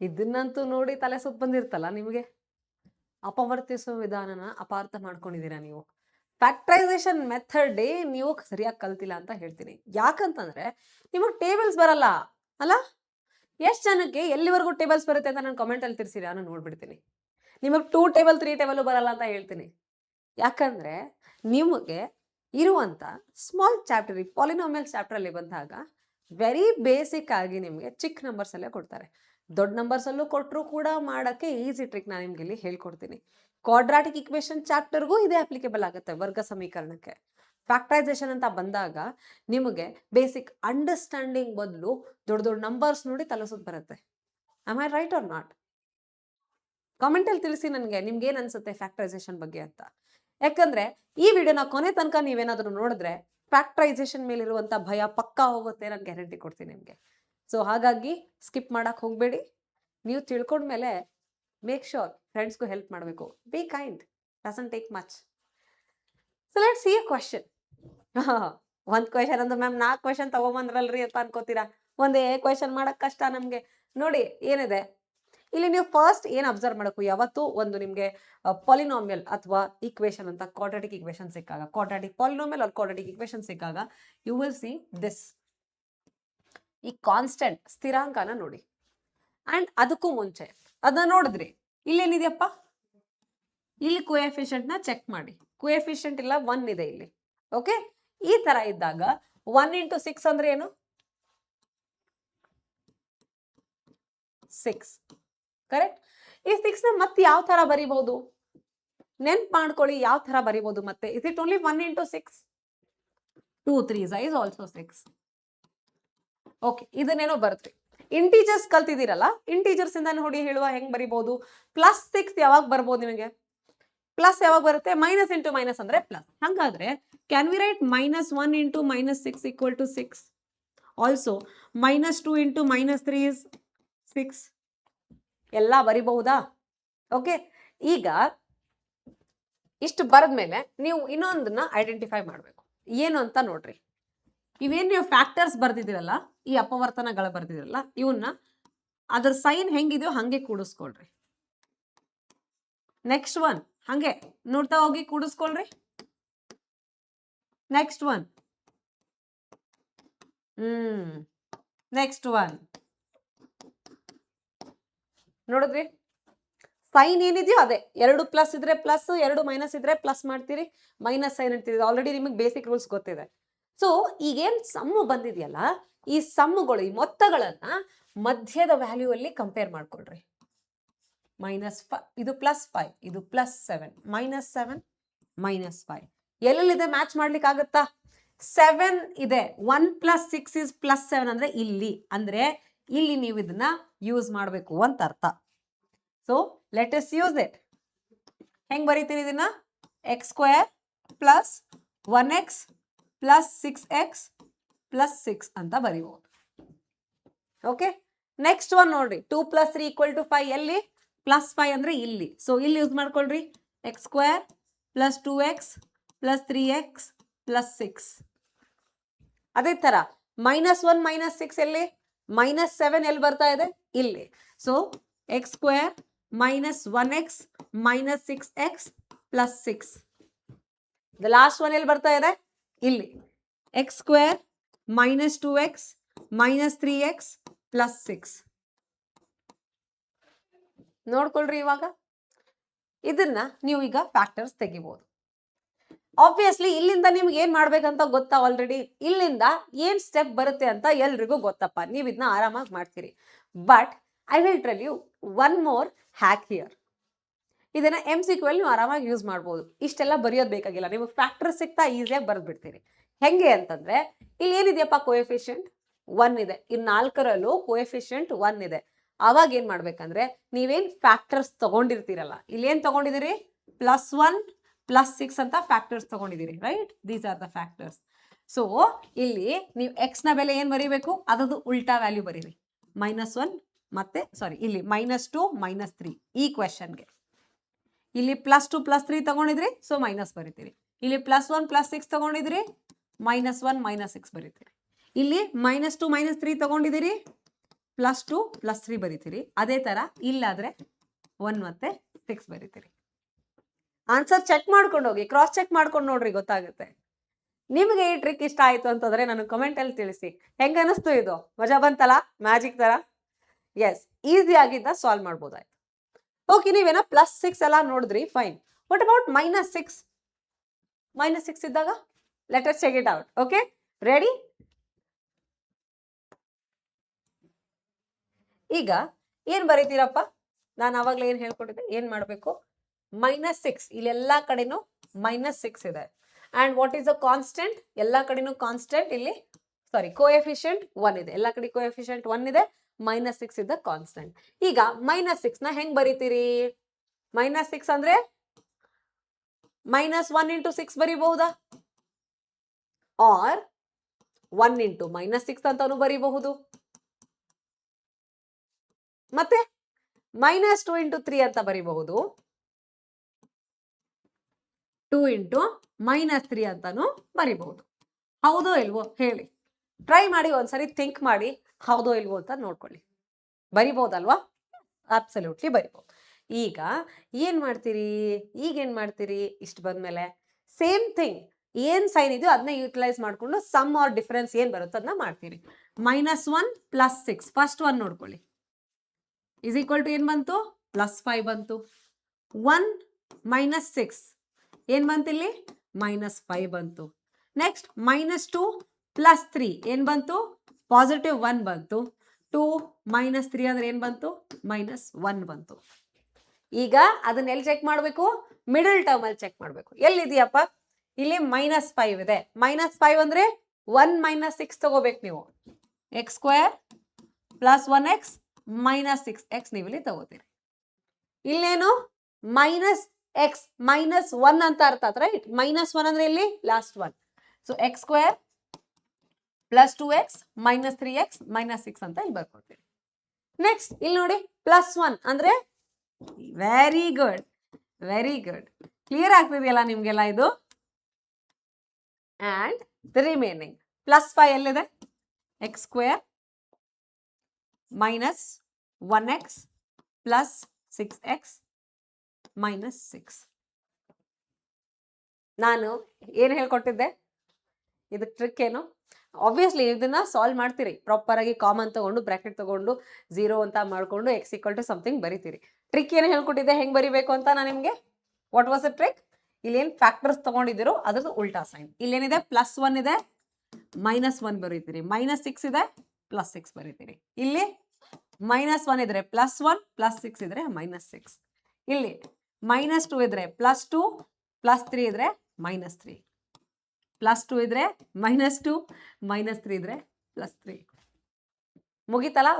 ಇದನ್ನಂತೂ ನೋಡಿ ತಲೆ ಸುತ್ತ ಬಂದಿರ್ತಲ್ಲ ನಿಮಗೆ. ಅಪವರ್ತಿಸುವ ವಿಧಾನನ ಅಪಾರ್ಥ ಮಾಡ್ಕೊಂಡಿದ್ದೀರಾ ನೀವು. ಫ್ಯಾಕ್ಟರೈಸೇಷನ್ ಮೆಥಡ್ ನೀವು ಸರಿಯಾಗಿ ಕಲ್ತಿಲ್ಲ ಅಂತ ಹೇಳ್ತೀನಿ. ಯಾಕಂತಂದ್ರೆ ನಿಮಗೆ ಟೇಬಲ್ಸ್ ಬರಲ್ಲ ಅಲ್ಲ. ಎಷ್ಟು ಜನಕ್ಕೆ ಎಲ್ಲಿವರೆಗೂ ಟೇಬಲ್ಸ್ ಬರುತ್ತೆ ಅಂತ ನಾನು ಕಮೆಂಟ್ ಅಲ್ಲಿ ತಿಳಿಸಿರಿ, ನಾನು ನೋಡ್ಬಿಡ್ತೀನಿ. ನಿಮಗೆ 2 ಟೇಬಲ್ 3 ಟೇಬಲ್ ಬರಲ್ಲ ಅಂತ ಹೇಳ್ತೀನಿ. ಯಾಕಂದ್ರೆ ನಿಮಗೆ ಇರುವಂತ ಸ್ಮಾಲ್ ಚಾಪ್ಟರ್, ಪಾಲಿನಾಮಿಯಲ್ ಚಾಪ್ಟರ್ ಅಲ್ಲಿ ಬಂದಾಗ ವೆರಿ ಬೇಸಿಕ್ ಆಗಿ ನಿಮಗೆ ಚಿಕ್ಕ ನಂಬರ್ಸ್ ಅಲ್ಲೇ ಕೊಡ್ತಾರೆ. ದೊಡ್ಡ ನಂಬರ್ಸ್ ಅಲ್ಲೂ ಕೊಟ್ಟರು ಕೂಡ ಮಾಡಕ್ಕೆ ಈಸಿ ಟ್ರಿಕ್ ನಾನು ನಿಮ್ಗೆ ಇಲ್ಲಿ ಹೇಳ್ಕೊಡ್ತೀನಿ. ಕ್ವಾಡ್ರಾಟಿಕ್ ಇಕ್ವೇಶನ್ ಚಾಪ್ಟರ್ಗೂ ಇದೇ ಅಪ್ಲಿಕೇಬಲ್ ಆಗುತ್ತೆ, ವರ್ಗ ಸಮೀಕರಣಕ್ಕೆ. ಫ್ಯಾಕ್ಟರೈಸೇಷನ್ ಅಂತ ಬಂದಾಗ ನಿಮಗೆ ಬೇಸಿಕ್ ಅಂಡರ್ಸ್ಟ್ಯಾಂಡಿಂಗ್ ಬದಲು ದೊಡ್ಡ ದೊಡ್ಡ ನಂಬರ್ಸ್ ನೋಡಿ ತಲಸುತ್ತ ಬರುತ್ತೆ. Am I right or not? Comment ಅಲ್ಲಿ ತಿಳಿಸಿ ನನಗೆ ನಿಮ್ಗೆ ಏನ್ ಅನ್ಸುತ್ತೆ ಫ್ಯಾಕ್ಟರೈಸೇಷನ್ ಬಗ್ಗೆ ಅಂತ. ಯಾಕಂದ್ರೆ ಈ ವಿಡಿಯೋನ ಕೊನೆ ತನಕ ನೀವೇನಾದ್ರೂ ನೋಡಿದ್ರೆ ಫ್ಯಾಕ್ಟರೈಸೇಷನ್ ಮೇಲಿರುವಂತ ಭಯ ಪಕ್ಕಾ ಹೋಗುತ್ತೆ, ನಾನು ಗ್ಯಾರಂಟಿ ಕೊಡ್ತೀನಿ ನಿಮ್ಗೆ. ಸೊ ಹಾಗಾಗಿ ಸ್ಕಿಪ್ ಮಾಡಕ್ ಹೋಗ್ಬೇಡಿ. ನೀವು ತಿಳ್ಕೊಂಡ್ಮೇಲೆ ಮೇಕ್ ಶೋರ್ ಫ್ರೆಂಡ್ಸ್ಗೂ ಹೆಲ್ಪ್ ಮಾಡಬೇಕು. Be kind, doesn't take much. So let's see A question. ಒಂದ್ ಕ್ವೆಶನ್ ಅಂದ್ರೆ ಮ್ಯಾಮ್ 4 ಕ್ವೆಶನ್ ತಗೊಂಬಂದ್ರಲ್ರಿ ಅಂತ ಅನ್ಕೋತೀರಾ. ಒಂದೇ ಕ್ವೆಶನ್ ಮಾಡಕ್ ಕಷ್ಟ ನಮ್ಗೆ. ನೋಡಿ ಏನಿದೆ ಇಲ್ಲಿ, ನೀವು ಫಸ್ಟ್ ಏನ್ ಅಬ್ಸರ್ವ್ ಮಾಡಬೇಕು, ಯಾವತ್ತು ಒಂದು ನಿಮ್ಗೆ ಪಾಲಿನಾಮಿಯಲ್ ಅಥವಾ ಈಕ್ವೇಶನ್ ಅಂತ ಕ್ವಾಡ್ರಾಟಿಕ್ ಈಕ್ವೇಶನ್ ಸಿಕ್ಕಾಗ, quadratic polynomial or quadratic equation ಸಿಕ್ಕಾಗ ಯು ವಿಲ್ ಸಿ ದಿಸ್. ಈ ಕಾನ್ಸ್ಟೆಂಟ್ ಸ್ಥಿರಾಂಕನ ನೋಡಿ. ಅಂಡ್ ಅದಕ್ಕೂ ಮುಂಚೆ ಅದನ್ನ ನೋಡಿದ್ರಿ, ಇಲ್ಲೇನಿದೆಯಪ್ಪ, ಇಲ್ಲಿ ಕೋಎಫಿಷಿಯಂಟ್ ನ ಚೆಕ್ ಮಾಡಿ. ಕೋಎಫಿಷಿಯಂಟ್ ಇಲ್ಲ, 1 ಇದೆ ಇಲ್ಲಿ. ಓಕೆ, ಈ ತರ ಇದ್ದಾಗ 1 into 6 ಅಂದ್ರೆ ಏನು? 6. ಕರೆಕ್ಟ್. ಈ 6 ನ ಮತ್ತೆ ಯಾವ ತರ ಬರಿಬಹುದು? ನೆನ್ಪ್ ಮಾಡ್ಕೊಳ್ಳಿ, ಯಾವ ತರ ಬರಿಬಹುದು ಮತ್ತೆ. Is it only 1 into 6? 2 3s is also 6. Okay, ಇದನ್ನೇನೋ ಬರುತ್ತೆ. ಇಂಟೀಜರ್ಸ್ ಕಲ್ತಿದ್ದೀರಲ್ಲ, ಇಂಟೀಜರ್ಸ್ ಇಂದ ನೋಡಿ ಹೇಳುವ ಹೆಂಗ್ ಬರಿಬಹುದು. +6 ಯಾವಾಗ ಬರ್ಬೋದು ನಿಮಗೆ? ಪ್ಲಸ್ ಯಾವಾಗ ಬರುತ್ತೆ? ಮೈನಸ್ ಇಂಟು ಮೈನಸ್ ಅಂದ್ರೆ ಪ್ಲಸ್. ಹಂಗಾದ್ರೆ can we right -1 into -6 equal to 6? Also -2 into -3 is 6. ಎಲ್ಲ ಬರಿಬಹುದಾ? ಓಕೆ, ಈಗ ಇಷ್ಟು ಬರದ್ಮೇಲೆ ನೀವು ಇನ್ನೊಂದನ್ನ ಐಡೆಂಟಿಫೈ ಮಾಡಬೇಕು. ಏನು ಅಂತ ನೋಡ್ರಿ. ಇವೇನ್ ನೀವು ಫ್ಯಾಕ್ಟರ್ಸ್ ಬರ್ದಿದ್ದೀರಲ್ಲ, ಈ ಅಪವರ್ತನಗಳು ಬರ್ದಿದ್ದೀರಲ್ಲ, ಇವನ್ನ ಅದ್ರ ಸೈನ್ ಹೆಂಗಿದೆಯೋ ಹಂಗೆ ಕೂಡಿಸ್ಕೊಳ್ರಿ. ನೆಕ್ಸ್ಟ್ ಒನ್ ಹಂಗೆ ನೋಡ್ತಾ ಹೋಗಿ ಕೂಡಿಸ್ಕೊಳ್ರಿ. ನೆಕ್ಸ್ಟ್ ಒನ್, ನೆಕ್ಸ್ಟ್ ಒನ್ ನೋಡಿದ್ರಿ, ಸೈನ್ ಏನಿದೆಯೋ ಅದೇ. 2 ಪ್ಲಸ್ ಇದ್ರೆ ಪ್ಲಸ್, 2 ಮೈನಸ್ ಇದ್ರೆ ಪ್ಲಸ್ ಮಾಡ್ತೀರಿ, ಮೈನಸ್ ಸೈನ್ ಇರ್ತೀರಿ. ಆಲ್ರೆಡಿ ನಿಮಗೆ ಬೇಸಿಕ್ ರೂಲ್ಸ್ ಗೊತ್ತಿದೆ. ಸೊ ಈಗೇನ್ ಸಮ್ಮು ಬಂದಿದೆಯಲ್ಲ, ಈ ಸಮ್ಮುಗಳು, ಈ ಮೊತ್ತಗಳನ್ನ ಮಧ್ಯದ ವ್ಯಾಲ್ಯೂ ಅಲ್ಲಿ ಕಂಪೇರ್ ಮಾಡ್ಕೊಳ್ರಿ. -5 ಇದು +5, ಇದು +7, -7 -5 ಎಲ್ಲೆಲ್ಲಿದೆ ಮ್ಯಾಚ್ ಮಾಡ್ಲಿಕ್ಕೆ ಆಗುತ್ತಾ? 7 ಇದೆ. 1 + 6 is +7 ಅಂದ್ರೆ ಇಲ್ಲಿ. ಅಂದ್ರೆ ಇಲ್ಲಿ ನೀವು ಇದನ್ನ ಯೂಸ್ ಮಾಡಬೇಕು ಅಂತ ಅರ್ಥ. So let us use it. ಹೆಂಗ್ ಬರೀತೀರಿ ಇದನ್ನ? x² + 1x + 6x + 6 ಅಂತ ಬರೀಬಹುದು. ಓಕೆ, ನೆಕ್ಸ್ಟ್ ಒನ್ ನೋಡ್ರಿ. 2 + 3 = 5. ಎಲ್ಲಿ? +5 ಅಂದ್ರೆ ಇಲ್ಲಿ. ಸೊ ಇಲ್ಲಿ ಯೂಸ್ ಮಾಡ್ಕೊಳ್ರಿ. x² + 2x + 3x + 6. ಅದೇ ತರ -1 -6 ಎಲ್ಲಿ? -7 ಎಲ್ಲಿ ಬರ್ತಾ ಇದೆ? ಇಲ್ಲಿ. So x² - 1x - 6x + 6. The last one ಎಲ್ಲಿ ಬರ್ತಾ ಇದೆ? ಇಲ್ಲಿ. x² - 2x - 3x + 6. ನೋಡ್ಕೊಳ್ರಿ. ಇವಾಗ ಇದನ್ನ ನೀವು ಈಗ ಫ್ಯಾಕ್ಟರ್ಸ್ ತೆಗಿಬಹುದು. ಆಬ್ವಿಯಸ್ಲಿ ಇಲ್ಲಿಂದ ನಿಮ್ಗೆ ಏನ್ ಮಾಡ್ಬೇಕಂತ ಗೊತ್ತಾ? ಆಲ್ರೆಡಿ ಇಲ್ಲಿಂದ ಏನ್ ಸ್ಟೆಪ್ ಬರುತ್ತೆ ಅಂತ ಎಲ್ರಿಗೂ ಗೊತ್ತಪ್ಪ. ನೀವು ಇದನ್ನ ಆರಾಮಾಗಿ ಮಾಡ್ತೀರಿ. But I will tell you one more hack here. ಇದನ್ನ MCQ ಅಲ್ಲಿ ನೀವು ಆರಾಮಾಗಿ ಯೂಸ್ ಮಾಡ್ಬೋದು. ಇಷ್ಟೆಲ್ಲ ಬರೆಯೋದು ಬೇಕಾಗಿಲ್ಲ. ನೀವು ಫ್ಯಾಕ್ಟರ್ ಸಿಗ್ತಾ ಈಸಿಯಾಗಿ ಬರೆದು ಬಿಡ್ತೀರಿ. ಹೆಂಗೆ ಅಂತಂದ್ರೆ, ಇಲ್ಲಿ ಏನಿದೆಯಪ್ಪ? ಕೋಎಫಿಷಿಯಂಟ್ 1 ಇದೆ. ಇನ್ 4ರಲ್ಲೂ ಕೋಎಫಿಷಿಯಂಟ್ 1 ಇದೆ. ಅವಾಗ ಏನ್ ಮಾಡ್ಬೇಕಂದ್ರೆ, ನೀವೇನ್ ಫ್ಯಾಕ್ಟರ್ಸ್ ತಗೊಂಡಿರ್ತೀರಲ್ಲ, ಇಲ್ಲಿ ಏನ್ ತಗೊಂಡಿದ್ದೀರಿ? +1 + 6 ಅಂತ ಫ್ಯಾಕ್ಟರ್ಸ್ ತಗೊಂಡಿದ್ದೀರಿ, right? These are the factors. So ಇಲ್ಲಿ ನೀವು x ನ ಬೆಲೆ ಏನ್ ಬರೀಬೇಕು? ಅದದು ಉಲ್ಟಾ ವ್ಯಾಲ್ಯೂ ಬರೀರಿ. -1 ಮತ್ತೆ ಇಲ್ಲಿ -2 -3 ಈ ಕ್ವೆಶನ್ಗೆ. ಇಲ್ಲಿ +2 + 3 ತಗೊಂಡಿದ್ರಿ, ಸೊ ಮೈನಸ್ ಬರೀತೀರಿ. ಇಲ್ಲಿ +1 + 6 ತಗೊಂಡಿದ್ರಿ, -1 - 6 ಬರೀತೀರಿ. ಇಲ್ಲಿ -2 - 3 ತಗೊಂಡಿದ್ದೀರಿ, +2 +3 ಬರೀತೀರಿ. ಅದೇ ತರ ಇಲ್ಲಾದ್ರೆ 1 ಮತ್ತೆ 6 ಬರೀತೀರಿ. ಆನ್ಸರ್ ಚೆಕ್ ಮಾಡ್ಕೊಂಡು ಹೋಗಿ, ಕ್ರಾಸ್ ಚೆಕ್ ಮಾಡ್ಕೊಂಡು ನೋಡ್ರಿ, ಗೊತ್ತಾಗುತ್ತೆ. ನಿಮಗೆ ಈ ಟ್ರಿಕ್ ಇಷ್ಟ ಆಯ್ತು ಅಂತಂದ್ರೆ ನನಗೆ ಕಮೆಂಟ್ ಅಲ್ಲಿ ತಿಳಿಸಿ. ಹೆಂಗ ಅನಿಸ್ತು ಇದು? ಮಜಾ ಬಂತಲ್ಲ, ಮ್ಯಾಜಿಕ್ ತರ? ಎಸ್, ಈಸಿ ಆಗಿದ್ದ ಸಾಲ್ವ್ ಮಾಡ್ಬೋದಾಯ್ತು. ಓಕೆ, ನೀವೇನೋ +6 ಎಲ್ಲ ನೋಡಿದ್ರಿ, ಫೈನ್. What about -6? -6 ಇದ್ದಾಗ let us check it out. Okay, ready? ಈಗ ಏನ್ ಬರೀತೀರಪ್ಪ? ನಾನು ಅವಾಗಲೇ ಏನ್ ಹೇಳ್ಕೊಟ್ಟಿದ್ದೆ, ಏನ್ ಮಾಡಬೇಕು? -6, ಇಲ್ಲೆಲ್ಲಾ ಕಡೆನೂ -6 ಇದೆ. And what is the constant? ಎಲ್ಲಾ ಕಡೆನೂ ಕಾನ್ಸ್ಟೆಂಟ್, ಇಲ್ಲಿ ಸಾರಿ ಕೋಎಫಿಷಿಯಂಟ್ 1 ಇದೆ. ಎಲ್ಲಾ ಕಡೆ ಕೋಎಫಿಷಿಯಂಟ್ 1 ಇದೆ. -6 ಇದ್ದ ಕಾನ್ಸ್ಟೆಂಟ್. ಈಗ -6 ನ ಹೆಂಗ್ ಬರೀತೀರಿ? -6 ಅಂದ್ರೆ -1 × 6 ಬರೀಬಹುದಾ? ಆರ್ 1 × -6 ಅಂತಾನು ಬರೀಬಹುದು. ಮತ್ತೆ -2 × 3 ಅಂತ ಬರೀಬಹುದು. 2 × -3 ಅಂತಾನು ಬರೀಬಹುದು. ಹೌದೋ ಇಲ್ವೋ ಹೇಳಿ? ಟ್ರೈ ಮಾಡಿ, ಒಂದ್ಸರಿ ಥಿಂಕ್ ಮಾಡಿ, ಹೌದೋ ಇಲ್ವೋ ಅಂತ ನೋಡ್ಕೊಳ್ಳಿ. ಬರಿಬಹುದಲ್ವಾ? ಅಬ್ಸಲ್ಯೂಟ್ಲಿ ಬರಿಬಹುದು. ಈಗ ಏನ್ ಮಾಡ್ತೀರಿ? ಇಷ್ಟು ಬಂದ್ಮೇಲೆ ಸೇಮ್ ಥಿಂಗ್, ಏನ್ ಸೈನ್ ಇದೆಯೋ ಅದನ್ನ ಯೂಟಿಲೈಸ್ ಮಾಡ್ಕೊಂಡು ಸಮ್ ಆರ್ ಡಿಫರೆನ್ಸ್ ಏನ್ ಬರುತ್ತೋ ಅದನ್ನ ಮಾಡ್ತೀರಿ. -1 + 6, ಫಸ್ಟ್ ಒನ್ ನೋಡ್ಕೊಳ್ಳಿ, ಇಸ್ ಈಕ್ವಲ್ ಟು ಏನ್ ಬಂತು? +5 ಬಂತು. 1 - 6 ಏನ್ ಬಂತಿಲ್ಲಿ? -5 ಬಂತು. ನೆಕ್ಸ್ಟ್ -2 + 3 ಏನ್ ಬಂತು? +1 ಬಂತು. 2 - 3 ಅಂದ್ರೆ ಏನ್ ಬಂತು? -1 ಬಂತು. ಈಗ ಅದನ್ನ ಎಲ್ಲಿ ಚೆಕ್ ಮಾಡಬೇಕು? ಮಿಡಲ್ ಟರ್ಮ್ ಅಲ್ಲಿ ಚೆಕ್ ಮಾಡಬೇಕು. ಎಲ್ಲಿದೆಯಪ್ಪ? ಇಲ್ಲಿ -5 ಇದೆ. -5 ಅಂದ್ರೆ 1 - 6 ತಗೋಬೇಕು ನೀವು. x² + 1x - 6x ನೀವು ಇಲ್ಲಿ ತಗೋತೀರಿ. ಇಲ್ಲೇನು -x -1 ಅಂತ ಅರ್ಥ ಆಯ್ತು, ರೈಟ್? -1 ಅಂದ್ರೆ ಇಲ್ಲಿ last one. So x² + 2x - 3x - 6 ಅಂತ ಇಲ್ಲಿ ಬರ್ಕೊಳ್ತೀವಿ. ನೆಕ್ಸ್ಟ್ ಇಲ್ಲಿ ನೋಡಿ, +1 ಅಂದ್ರೆ very good, very good. Clear ಆಗ್ತಿದೆಯಲ್ಲ ನಿಮ್ಗೆಲ್ಲ ಇದು? ಅಂಡ್ ದ ರಿಮೈನಿಂಗ್ +5 ಎಲ್ಲಿದೆ? x² - 1x + 6x - 6. ನಾನು ಏನು ಹೇಳ್ಕೊಟ್ಟಿದ್ದೆ? ಇದಕ್ಕೆ ಟ್ರಿಕ್ ಏನು? ಆಬ್ವಿಯಸ್ಲಿ ಇದನ್ನ ಸಾಲ್ವ್ ಮಾಡ್ತೀರಿ, ಪ್ರಾಪರ್ ಆಗಿ ಕಾಮನ್ ತಗೊಂಡು ಬ್ರಾಕೆಟ್ ತಗೊಂಡು 0 ಅಂತ ಮಾಡ್ಕೊಂಡು x = ಸಮಥಿಂಗ್ ಬರೀತೀರಿ. ಟ್ರಿಕ್ ಏನು ಹೇಳ್ಕೊಟ್ಟಿದ್ದೆ ಹೆಂಗ್ ಬರಿಬೇಕು ಅಂತ ನಾನು ನಿಮ್ಗೆ? What was the trick? ಇಲ್ಲಿ ಏನು ಫ್ಯಾಕ್ಟರ್ಸ್ ತಗೊಂಡಿದ್ದೀರೋ ಅದ್ರದ್ದು ಉಲ್ಟಾ ಸೈನ್. ಇಲ್ಲೇನಿದೆ? +1 ಇದೆ, -1 ಬರೀತೀರಿ. -6 ಇದೆ, +6 ಬರೀತೀರಿ. ಇಲ್ಲಿ -1 ಇದ್ರೆ +1, +6 ಇದ್ರೆ -6. ಇಲ್ಲಿ -2 ಇದ್ರೆ +2, +3 ಇದ್ರೆ -3, +2 ಇದ್ರೆ -2, -3 ಇದ್ರೆ +3. ಮುಗಿತಲ್ಲ?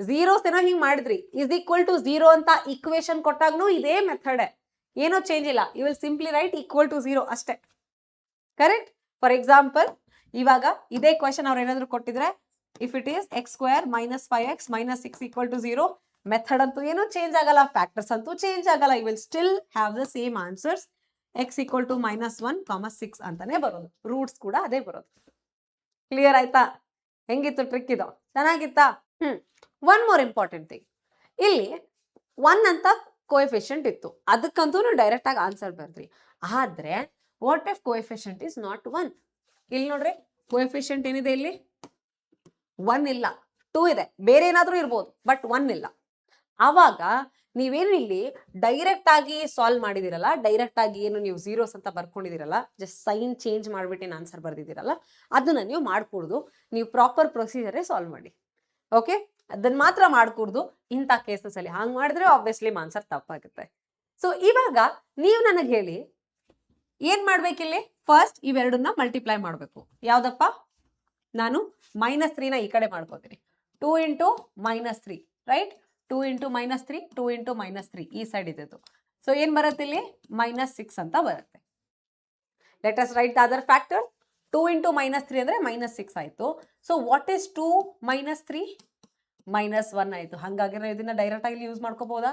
ಝೀರೋಸ್ ಏನೋ ಹಿಂಗ್ ಮಾಡಿದ್ರಿ. ಇಸ್ ಈಕ್ವಲ್ ಟು 0 ಅಂತ ಈಕ್ವೇಶನ್ ಕೊಟ್ಟಾಗ್ನೂ ಇದೇ ಮೆಥಡ್, ಏನೋ ಚೇಂಜ್ ಇಲ್ಲ. ಯು ವಿಲ್ ಸಿಂಪ್ಲಿ ರೈಟ್ =0 ಅಷ್ಟೇ. ಕರೆಕ್ಟ್? ಫಾರ್ ಎಕ್ಸಾಂಪಲ್, ಇವಾಗ ಇದೇ ಕ್ವೆಶನ್ ಅವ್ರು ಏನಾದ್ರು ಕೊಟ್ಟಿದ್ರೆ, if it is x² - 5x - 6 = 0, method ಅಂತೂ ಏನೂ ಚೇಂಜ್ ಆಗಲ್ಲ, ಫ್ಯಾಕ್ಟರ್ಸ್ ಅಂತೂ ಚೇಂಜ್ ಆಗಲ್ಲ. You will still have the same answers. x = -1, 6 ಅಂತಾನೆ ಬರೋದು. ರೂಟ್ಸ್ ಕೂಡ ಅದೇ ಬರೋದು. ಕ್ಲಿಯರ್ ಆಯ್ತಾ? ಹೆಂಗಿತ್ತು ಟ್ರಿಕ್ ಇದು? ಚೆನ್ನಾಗಿತ್ತಾ? ಒನ್ ಮೋರ್ ಇಂಪಾರ್ಟೆಂಟ್ ಥಿಂಗ್, ಇಲ್ಲಿ 1 ಅಂತ ಕೋಎಫಿಷಿಯಂಟ್ ಇತ್ತು, ಅದಕ್ಕಂತೂ ಡೈರೆಕ್ಟ್ ಆಗಿ ಆನ್ಸರ್ ಬರ್ದ್ರಿ. ಆದ್ರೆ what if coefficient is not 1? ಇಲ್ಲಿ ನೋಡ್ರಿ, ಕೋಎಫಿಷಿಯಂಟ್ ಏನಿದೆ? ಇಲ್ಲಿ 1 ಇಲ್ಲ, 2 ಇದೆ, ಬೇರೆ ಏನಾದ್ರೂ ಇರ್ಬೋದು, ಬಟ್ 1 ಇಲ್ಲ. ಆವಾಗ ನೀವೇನು ಇಲ್ಲಿ ಡೈರೆಕ್ಟ್ ಆಗಿ ಸಾಲ್ವ್ ಮಾಡಿದಿರಲ್ಲ, ಡೈರೆಕ್ಟ್ ಆಗಿ ಏನು ನೀವು ಝೀರೋಸ್ ಅಂತ ಬರ್ಕೊಂಡಿದಿರಲ್ಲ, ಜಸ್ಟ್ ಸೈನ್ ಚೇಂಜ್ ಮಾಡ್ಬಿಟ್ಟು ಆನ್ಸರ್ ಬರ್ದಿದ್ದೀರಲ್ಲ, ಅದನ್ನ ನೀವು ಮಾಡ್ಕೊಡ್ದು, ನೀವು ಪ್ರಾಪರ್ ಪ್ರೊಸೀಜರೇ ಸಾಲ್ವ್ ಮಾಡಿ. ಓಕೆ, ಅದನ್ನ ಮಾತ್ರ ಮಾಡ್ಕೊಡ್ದು. ಇಂಥ ಕೇಸಸ್ ಅಲ್ಲಿ ಹಾಂಗ್ ಮಾಡಿದ್ರೆ ಆಬ್ವಿಯಸ್ಲಿ ಆನ್ಸರ್ ತಪ್ಪಾಗುತ್ತೆ. ಸೊ ಇವಾಗ ನೀವು ನನಗೆ ಹೇಳಿ, ಏನ್ ಮಾಡ್ಬೇಕಿಲ್ಲಿ? ಫಸ್ಟ್ ಇವೆರಡನ್ನ ಮಲ್ಟಿಪ್ಲೈ ಮಾಡಬೇಕು. ಯಾವ್ದಪ್ಪ? ನಾನು -3ನ ಈ ಕಡೆ ಮಾಡ್ಕೋತೀನಿ. 2 × -3, ರೈಟ್? 2 × -3, 2 × -3 ಈ ಸೈಡ್ ಇದ್ದು. ಸೊ ಏನ್ ಬರುತ್ತೆ ಇಲ್ಲಿ? -6 ಅಂತ ಬರುತ್ತೆ. Let us right the other factor. 2 × -3 ಅಂದ್ರೆ -6 ಆಯ್ತು. So what is 2 - 3? -1 ಆಯ್ತು. ಹಾಗಾಗಿ ನಾವು ಇದನ್ನ ಡೈರೆಕ್ಟ್ ಆಗಿ ಯೂಸ್ ಮಾಡ್ಕೋಬಹುದಾ?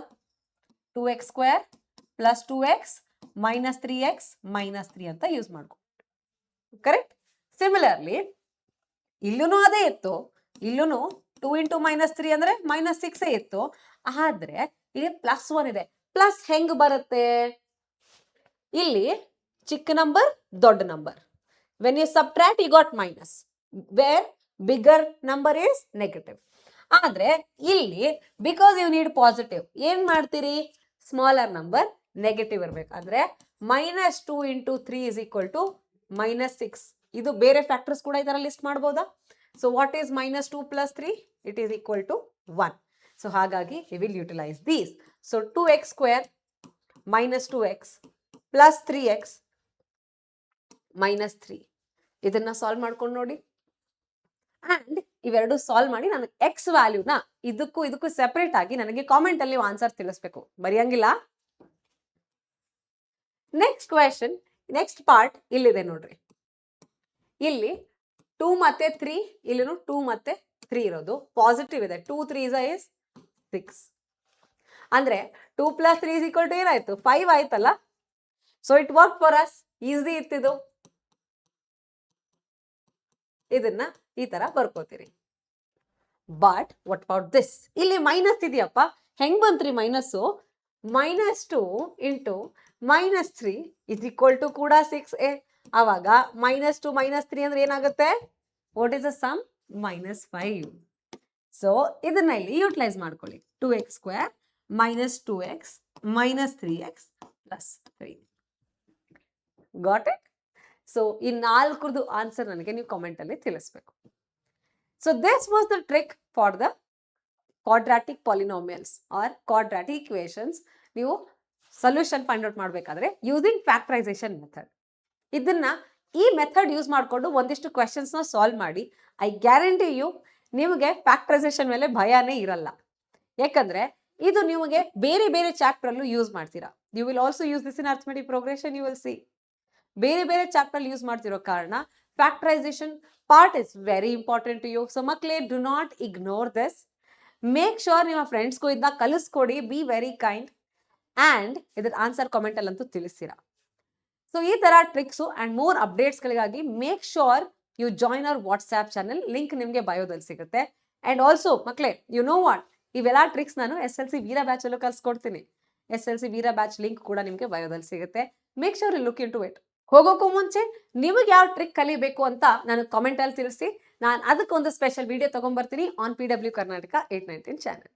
2x² + 2x - 3x - 3 ಅಂತ ಯೂಸ್ ಮಾಡ್ಕೊ. ಕರೆಕ್ಟ್? ಸಿಮಿಲರ್ಲಿ ಇಲ್ಲೂ ಅದೇ ಇತ್ತು, ಇಲ್ಲೂ 2 ಇಂಟು -3 ಅಂದ್ರೆ -6 ಇತ್ತು. ಆದ್ರೆ ಇಲ್ಲಿ +1 ಇದೆ. ಪ್ಲಸ್ ಹೆಂಗ್ ಬರುತ್ತೆ? ಇಲ್ಲಿ ಚಿಕ್ಕ ನಂಬರ್, ದೊಡ್ಡ number. When you subtract, you got minus. Where bigger number is negative. ಆದ್ರೆ ಇಲ್ಲಿ ಬಿಕಾಸ್ ಯು ನೀಡ್ ಪಾಸಿಟಿವ್, ಏನ್ ಮಾಡ್ತೀರಿ? ಸ್ಮಾಲರ್ ನಂಬರ್ ನೆಗೆಟಿವ್ ಇರ್ಬೇಕಾದ್ರೆ -2 ಇಂಟು 3 ಇಸ್ ಈಕ್ವಲ್ ಟು -6. ಇದು ಬೇರೆ ಫ್ಯಾಕ್ಟರ್ಸ್ ಕೂಡ ಈ ತರ ಲಿಸ್ಟ್ ಮಾಡ್ಬೋದಾ? So what is -2 + 3? It is equal to 1. So ಹಾಗಾಗಿ we will utilise these. So 2x² -2x plus 3x -3 ಇದನ್ನ ಸಾಲ್ವ್ ಮಾಡ್ಕೊಂಡು ನೋಡಿ. ಅಂಡ್ ಇವೆರಡು ಸಾಲ್ವ್ ಮಾಡಿ ನನಗೆ ಎಕ್ಸ್ ವ್ಯಾಲ್ಯೂನ ಇದಕ್ಕೂ ಸೆಪರೇಟ್ ಆಗಿ ನನಗೆ ಕಾಮೆಂಟ್ ಅಲ್ಲಿ ಆನ್ಸರ್ ತಿಳಿಸ್ಬೇಕು, ಬರೆಯಂಗಿಲ್ಲ. ನೆಕ್ಸ್ಟ್ ಕ್ವೆಶನ್, ನೆಕ್ಸ್ಟ್ ಪಾರ್ಟ್ ಇಲ್ಲಿದೆ ನೋಡ್ರಿ. ಇಲ್ಲಿ 2 ಮತ್ತೆ 3, ಇಲ್ಲಿನೂ 2 ಮತ್ತೆ 3 ಇರೋದು ಪಾಸಿಟಿವ್ ಇದೆ. 2 3s is 6. ಅಂದ್ರೆ 2 + 3 = ಏನಾಯ್ತು? 5 ಆಯ್ತಲ್ಲ. So it work for us. Easy ಇತ್ತಿದು. ಇದನ್ನ ಈ ತರ ಬರ್ಕೋತೀರಿ. But what about this? ಇಲ್ಲಿ ಮೈನಸ್ ಇದೆಯಪ್ಪ, ಹೆಂಗ್ ಬಂತ್ರಿ minus? -2 into -3 is equal to ಕೂಡ 6a. ಅವಾಗ -2 -3 ಅಂದ್ರೆ ಏನಾಗುತ್ತೆ? What is the sum? -5. So ಇದನ್ನ ಇಲ್ಲಿ ಯೂಟಿಲೈಸ್ ಮಾಡ್ಕೊಳ್ಳಿ. 2x² -2x -3x + 3. Got it? So ಈ 4 ಆನ್ಸರ್ ನನಗೆ ನೀವು ಕಾಮೆಂಟ್ ಅಲ್ಲಿ ತಿಳಿಸ್ಬೇಕು. So this was the trick for the quadratic polynomials or quadratic equations. ನೀವು ಸೊಲ್ಯೂಷನ್ ಫೈಂಡ್ ಔಟ್ ಮಾಡಬೇಕಾದ್ರೆ ಯೂಸಿಂಗ್ ಫ್ಯಾಕ್ಟರೈಸೇಷನ್ ಮೆಥಡ್. ಇದನ್ನ ಈ ಮೆಥಡ್ ಯೂಸ್ ಮಾಡಿಕೊಂಡು ಒಂದಿಷ್ಟು ಕ್ವೆಶನ್ಸ್ ನ ಸಾಲ್ವ್ ಮಾಡಿ. ಐ ಗ್ಯಾರಂಟಿ ಯು ನಿಮಗೆ ಫ್ಯಾಕ್ಟರೈಸೇಷನ್ ಮೇಲೆ ಭಯನೇ ಇರಲ್ಲ. ಯಾಕಂದ್ರೆ ಇದು ನಿಮಗೆ ಬೇರೆ ಬೇರೆ ಚಾಪ್ಟರ್ ಅಲ್ಲೂ ಯೂಸ್ ಮಾಡ್ತೀರಾ. You will also use this in arithmetic progression. You will see ಬೇರೆ ಬೇರೆ ಚಾಪ್ಟರ್ ಯೂಸ್ ಮಾಡ್ತಿರೋ ಕಾರಣ factorisation part is very important to you. So ಮಕ್ಕಳೇ, do not ignore this. Make sure ನಿಮ್ಮ ಫ್ರೆಂಡ್ಸ್ಗೂ ಇದನ್ನ ಕಲಿಸ್ಕೊಡಿ. Be very kind. ಅಂಡ್ ಇದ್ರ ಆನ್ಸರ್ ಕಾಮೆಂಟ್ ಅಲ್ಲಂತೂ ತಿಳಿಸ್ತೀರಾ. ಸೊ ಈ ತರ ಟ್ರಿಕ್ಸು ಅಂಡ್ ಮೋರ್ ಅಪ್ಡೇಟ್ಸ್ಗಳಿಗಾಗಿ make sure you join our WhatsApp channel. Link ನಿಮಗೆ ಬಯೋದಲ್ಲಿ ಸಿಗುತ್ತೆ. ಅಂಡ್ ಆಲ್ಸೋ ಮಕ್ಕಳೇ, ಯು ನೋ ವಾಟ್, ಇವೆಲ್ಲ ಟ್ರಿಕ್ಸ್ ನಾನು SLC ವೀರ ಬ್ಯಾಚ್ ಅಲ್ಲೂ ಕಲ್ಸ್ಕೊಡ್ತೀನಿ. SLC ವೀರ ಬ್ಯಾಚ್ ಲಿಂಕ್ ಕೂಡ ನಿಮಗೆ ಬಯೋದಲ್ಲಿ ಸಿಗುತ್ತೆ. Make sure you look into it. ಹೋಗೋಕ್ಕೂ ಮುಂಚೆ ನಿಮಗೆ ಯಾವ ಟ್ರಿಕ್ ಕಲಿಬೇಕು ಅಂತ ನಾನು ಕಾಮೆಂಟ್ ಅಲ್ಲಿ ತಿಳಿಸಿ. ನಾನು ಅದಕ್ಕೊಂದು ಸ್ಪೆಷಲ್ ವಿಡಿಯೋ ತಗೊಂಡ್ಬರ್ತೀನಿ ಆನ್ PW Karnataka 819 ಚಾನಲ್.